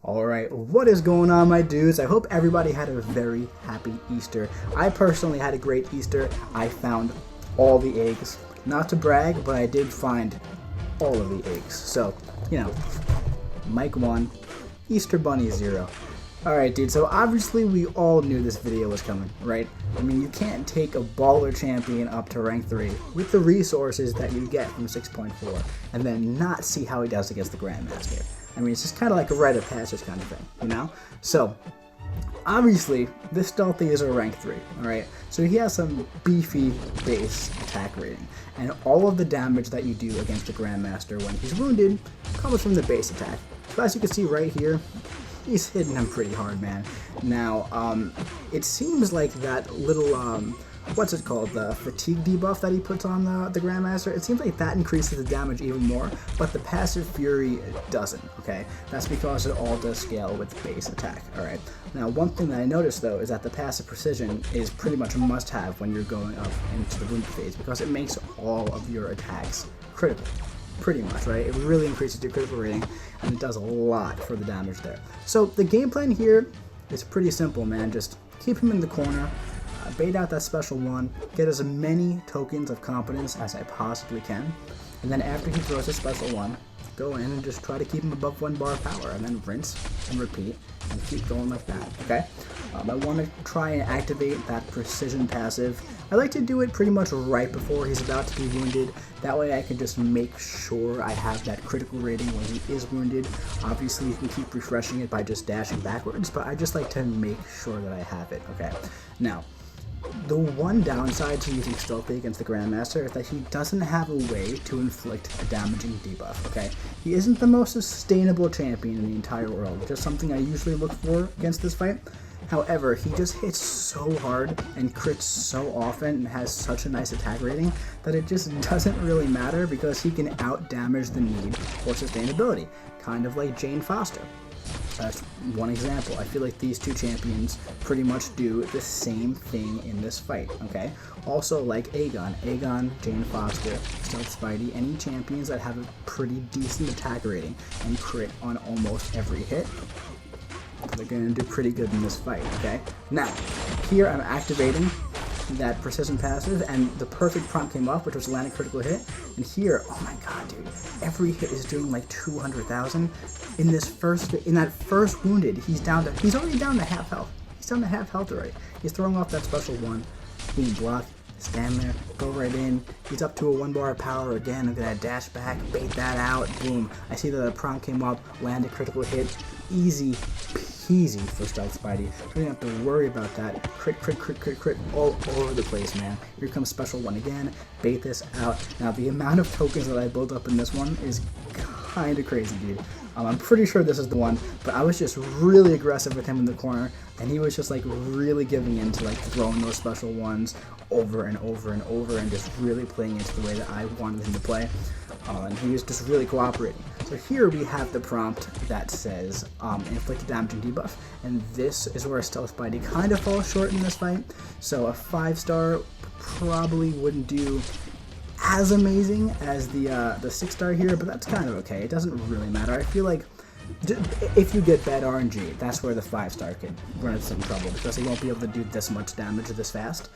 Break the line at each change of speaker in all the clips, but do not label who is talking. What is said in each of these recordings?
Alright, what is going on, my dudes? I hope everybody had a very happy Easter. I personally had a great Easter. I found all the eggs. Not to brag, but I did find all of the eggs. So, you know, Mike 1, Easter Bunny 0. Alright, dude, so obviously we all knew this video was coming, right? I mean, you can't take a baller champion up to rank 3 with the resources that you get from 6.4 and then not see how he does against the Grandmaster. I mean, it's just kind of like a rite of passage kind of thing, you know? So, obviously, this Stealthy is a rank 3, alright? So he has some beefy base attack rating, and all of the damage that you do against the Grandmaster when he's wounded comes from the base attack. So as you can see right here, he's hitting him pretty hard, man. Now, it seems like that little, what's it called, the fatigue debuff that he puts on the Grandmaster, it seems like that increases the damage even more, but the passive fury doesn't, okay? That's because it all does scale with base attack, alright? Now, one thing that I noticed, though, is that the passive precision is pretty much a must-have when you're going up into the wounded phase, because it makes all of your attacks critical. Pretty much, right? It really increases your critical rating, and it does a lot for the damage there. So the game plan here is pretty simple, man. Just keep him in the corner, bait out that special one, get as many tokens of competence as I possibly can, and then after he throws his special one, go in and just try to keep him above 1 bar of power, and then rinse and repeat, and keep going like that, okay? I want to try and activate that precision passive. I like to do it pretty much right before he's about to be wounded. That way I can just make sure I have that critical rating when he is wounded. Obviously you can keep refreshing it by just dashing backwards, but I just like to make sure that I have it, okay? Now, the one downside to using Stealthy against the Grandmaster is that he doesn't have a way to inflict a damaging debuff, okay? He isn't the most sustainable champion in the entire world, which is something I usually look for against this fight. However, he just hits so hard and crits so often and has such a nice attack rating that it just doesn't really matter because he can out-damage the need for sustainability, kind of like Jane Foster. That's one example. I feel like these two champions pretty much do the same thing in this fight, okay? Also, like Aegon, Jane Foster, Stealth Spidey, any champions that have a pretty decent attack rating and crit on almost every hit, they're going to do pretty good in this fight, okay? Now, here I'm activating that precision passive, and the perfect prompt came up, which was land a critical hit. And here, oh my god, dude, every hit is doing like 200,000. In that first wounded, he's already down to half health. He's down to half health already. He's throwing off that special one. Boom, block, stand there, go right in. He's up to a 1 bar of power again. I'm gonna dash back, bait that out, boom. I see that the prompt came up, land a critical hit. Easy peasy for Stealth Spidey. Don't even have to worry about that. Crit all over the place, man. Here comes special one again. Bait this out. Now, the amount of tokens that I built up in this one is kind of crazy, dude. I'm pretty sure this is the one, but I was just really aggressive with him in the corner, and he was just like really giving in to like throwing those special ones over and over and over and just really playing into the way that I wanted him to play. And he was just really cooperating. So here we have the prompt that says inflict a damaging debuff, and this is where Stealth Spidey kind of falls short in this fight. So a 5-star probably wouldn't do as amazing as the 6-star here, but that's kind of okay. It doesn't really matter. I feel like if you get bad RNG, that's where the 5-star could run into some trouble, because he won't be able to do this much damage this fast.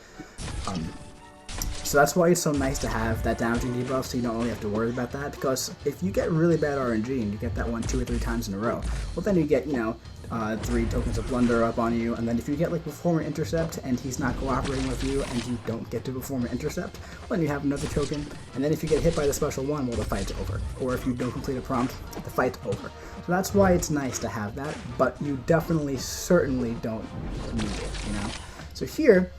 So that's why it's so nice to have that damaging debuff, so you don't really have to worry about that, because if you get really bad RNG and you get that one 2 or 3 times in a row, well then you get, 3 tokens of blunder up on you, and then if you get like perform an intercept and he's not cooperating with you and you don't get to perform an intercept, well then you have another token, and then if you get hit by the special one, well the fight's over. Or if you don't complete a prompt, the fight's over. So that's why it's nice to have that, but you certainly don't need it, So here,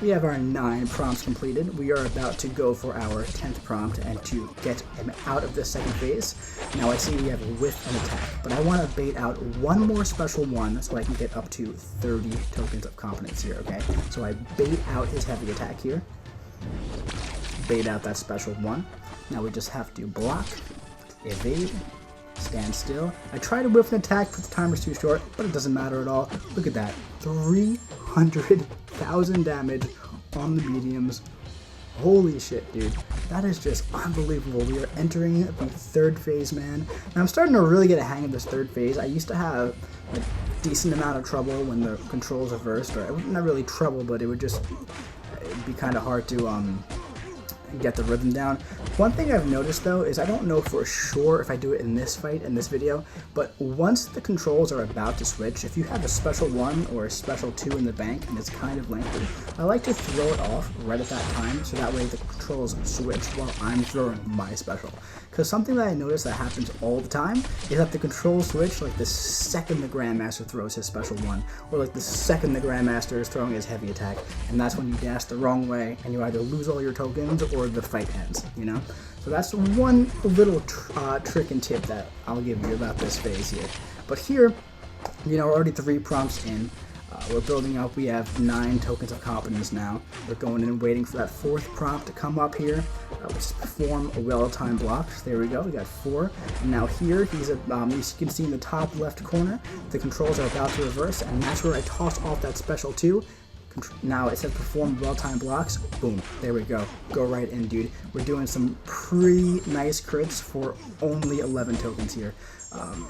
we have our 9 prompts completed. We are about to go for our 10th prompt and to get him out of this second phase. Now I see we have whiff and attack, but I want to bait out one more special one so I can get up to 30 tokens of competence here, okay? So I bait out his heavy attack here, bait out that special one. Now we just have to block, evade, stand still. I try to whiff an attack, but the timer's too short, but it doesn't matter at all. Look at that, 300,000 damage on the mediums Holy shit, dude. That is just unbelievable. We are entering the third phase, man. And I'm starting to really get a hang of this third phase. I used to have a decent amount of trouble when the controls reversed, or not really trouble, but it would just be kind of hard to get the rhythm down. One thing I've noticed though is I don't know for sure if I do it in this fight, in this video, but once the controls are about to switch, if you have a special 1 or a special 2 in the bank and it's kind of lengthy, I like to throw it off right at that time so that way the controls switch while I'm throwing my special. Because something that I notice that happens all the time is that the controls switch like the second the Grandmaster throws his special 1, or like the second the Grandmaster is throwing his heavy attack, and that's when you dash the wrong way and you either lose all your tokens or the fight ends, you know? So that's one little trick and tip that I'll give you about this phase here. But here, you know, we're already 3 prompts in. We're building up. We have 9 tokens of competence now. We're going in and waiting for that 4th prompt to come up here, which is perform a well-timed block. So there we go. We got 4. And now here, he's you can see in the top left corner, the controls are about to reverse, and that's where I toss off that special 2. Now it says perform well-timed blocks. Boom. There we go. Go right in, dude. We're doing some pretty nice crits for only 11 tokens here.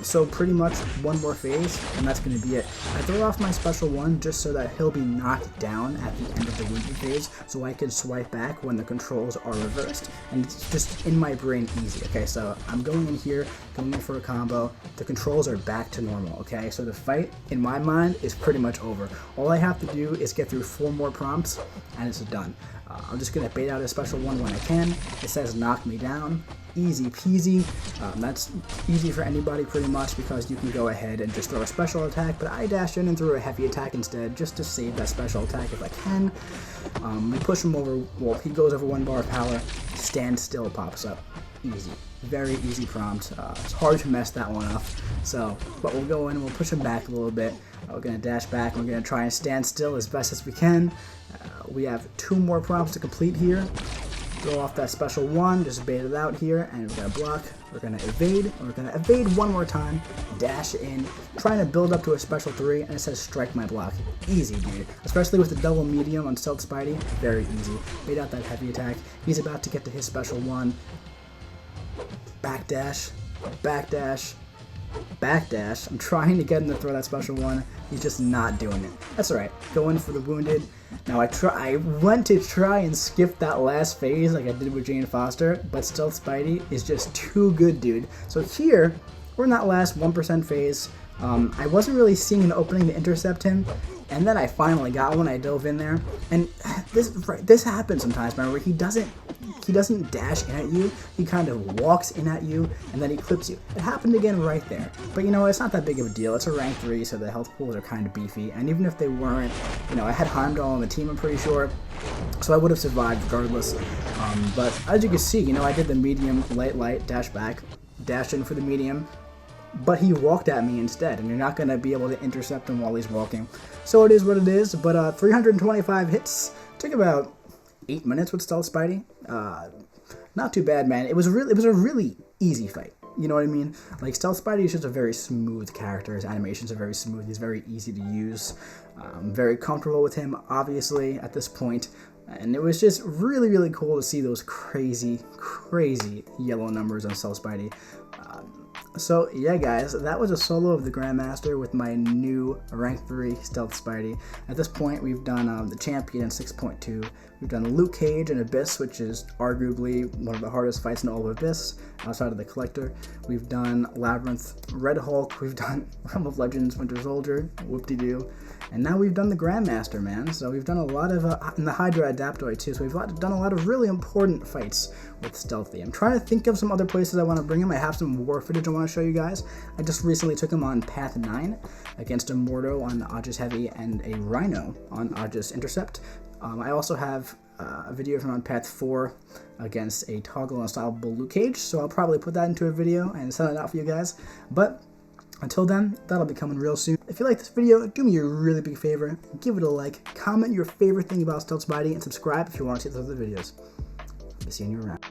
So pretty much one more phase, and that's going to be it. I throw off my special 1 just so that he'll be knocked down at the end of the wounded phase, so I can swipe back when the controls are reversed. And it's just in my brain easy, okay? So I'm going in here, going in for a combo. The controls are back to normal, okay? So the fight, in my mind, is pretty much over. All I have to do is get through 4 more prompts, and it's done. I'm just going to bait out a special 1 when I can. It says knock me down. Easy peasy. That's easy for anybody pretty much because you can go ahead and just throw a special attack, but I dashed in and threw a heavy attack instead just to save that special attack if I can. We push him over, well, he goes over 1 bar of power, stand still pops up. Easy. Very easy prompt. It's hard to mess that one up. So, but we'll go in and we'll push him back a little bit. We're going to dash back and we're going to try and stand still as best as we can. We have 2 more prompts to complete here. Throw off that special 1, just bait it out here, and we're going to block, we're going to evade, and we're going to evade 1 more time, dash in, trying to build up to a special 3, and it says strike my block. Easy, dude. Especially with the double medium on Stealth Spidey, very easy. Bait out that heavy attack. He's about to get to his special 1. Backdash, backdash, backdash. I'm trying to get him to throw that special 1. He's just not doing it. That's alright. Go in for the wounded. Now I went to try and skip that last phase like I did with Jane Foster, but Stealth Spidey is just too good, dude. So here, we're in that last 1% phase. I wasn't really seeing an opening to intercept him, and then I finally got one. I dove in there, and this happens sometimes, man, where he doesn't dash in at you. He kind of walks in at you, and then he clips you. It happened again right there. But you know, it's not that big of a deal. It's a rank 3, so the health pools are kind of beefy, and even if they weren't, you know, I had Heimdall on the team, I'm pretty sure, so I would have survived regardless. But as you can see, you know, I did the medium, light, dash back, dash in for the medium, but he walked at me instead, and you're not going to be able to intercept him while he's walking. So it is what it is, but 325 hits. Took about 8 minutes with Stealth Spidey. Not too bad, man. It was a really easy fight. You know what I mean? Like, Stealth Spidey is just a very smooth character. His animations are very smooth. He's very easy to use. I'm very comfortable with him, obviously, at this point. And it was just really, really cool to see those crazy, crazy yellow numbers on Stealth Spidey. So yeah, guys, that was a solo of the Grandmaster with my new rank 3 Stealth Spidey. At this point, we've done the Champion in 6.2. We've done Luke Cage and Abyss, which is arguably one of the hardest fights in all of Abyss, outside of the Collector. We've done Labyrinth, Red Hulk. We've done Realm of Legends, Winter Soldier, whoop-de-doo. And now we've done the Grandmaster, man. So we've done a lot of, and the Hydra Adaptoid too, so we've done a lot of really important fights with Stealthy. I'm trying to think of some other places I want to bring him. I have some war footage I want to show you guys. I just recently took him on Path 9 against a Mordo on Aegis Heavy and a Rhino on Aegis Intercept. I also have a video from on Path 4 against a Toggle Unstoppable Luke Cage, so I'll probably put that into a video and send it out for you guys. But until then, that'll be coming real soon. If you like this video, do me a really big favor. Give it a like, comment your favorite thing about Stealth Spidey, and subscribe if you want to see those other videos. I'll be seeing you around.